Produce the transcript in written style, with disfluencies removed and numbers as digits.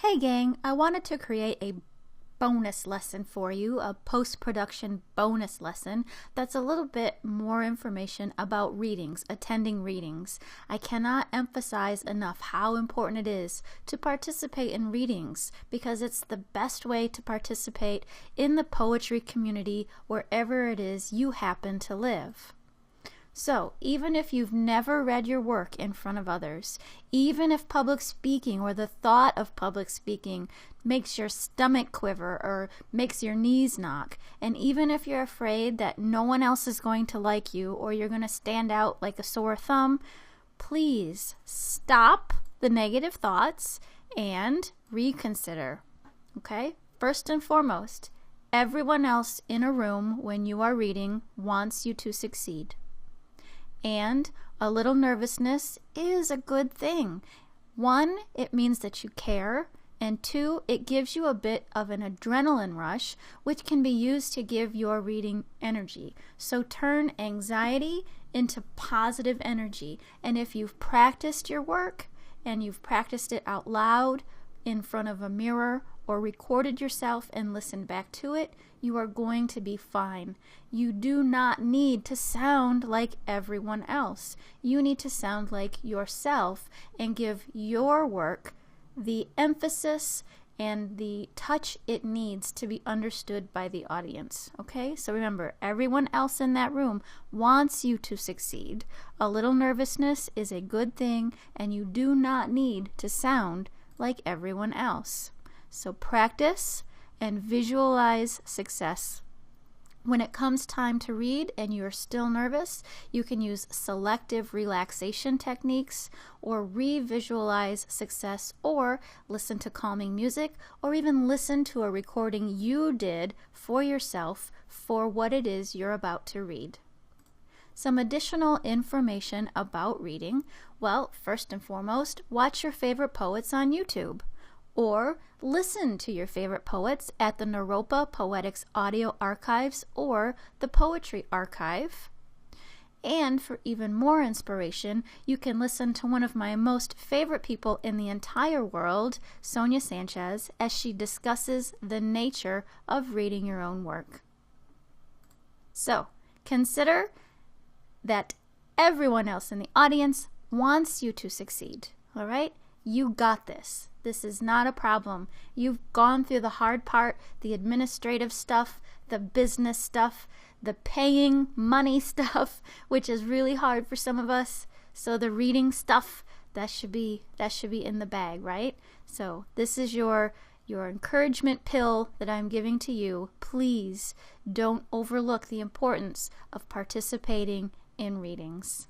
Hey gang, I wanted to create a bonus lesson for you, a post-production bonus lesson that's a little bit more information about readings, attending readings. I cannot emphasize enough how important it is to participate in readings because it's the best way to participate in the poetry community wherever it is you happen to live. So, even if you've never read your work in front of others, even if public speaking or the thought of public speaking makes your stomach quiver or makes your knees knock, and even if you're afraid that no one else is going to like you or you're going to stand out like a sore thumb, please stop the negative thoughts and reconsider. Okay? First and foremost, everyone else in a room when you are reading wants you to succeed. And a little nervousness is a good thing. One, it means that you care, and two, it gives you a bit of an adrenaline rush, which can be used to give your reading energy. So turn anxiety into positive energy. And if you've practiced your work and you've practiced it out loud in front of a mirror or recorded yourself and listened back to it, you are going to be fine. You do not need to sound like everyone else. You need to sound like yourself and give your work the emphasis and the touch it needs to be understood by the audience. Okay? So remember, everyone else in that room wants you to succeed. A little nervousness is a good thing, and you do not need to sound like everyone else. So practice and visualize success. When it comes time to read and you're still nervous, you can use selective relaxation techniques or re-visualize success or listen to calming music or even listen to a recording you did for yourself for what it is you're about to read. Some additional information about reading. Well, first and foremost, watch your favorite poets on YouTube. Or listen to your favorite poets at the Naropa Poetics Audio Archives or the Poetry Archive. And for even more inspiration, you can listen to one of my most favorite people in the entire world, Sonia Sanchez, as she discusses the nature of reading your own work. So, consider that everyone else in the audience wants you to succeed, all right? You got this. This is not a problem. You've gone through the hard part, the administrative stuff, the business stuff, the paying money stuff, which is really hard for some of us. So the reading stuff, that should be in the bag, right? So this is your encouragement pill that I'm giving to you. Please don't overlook the importance of participating in readings.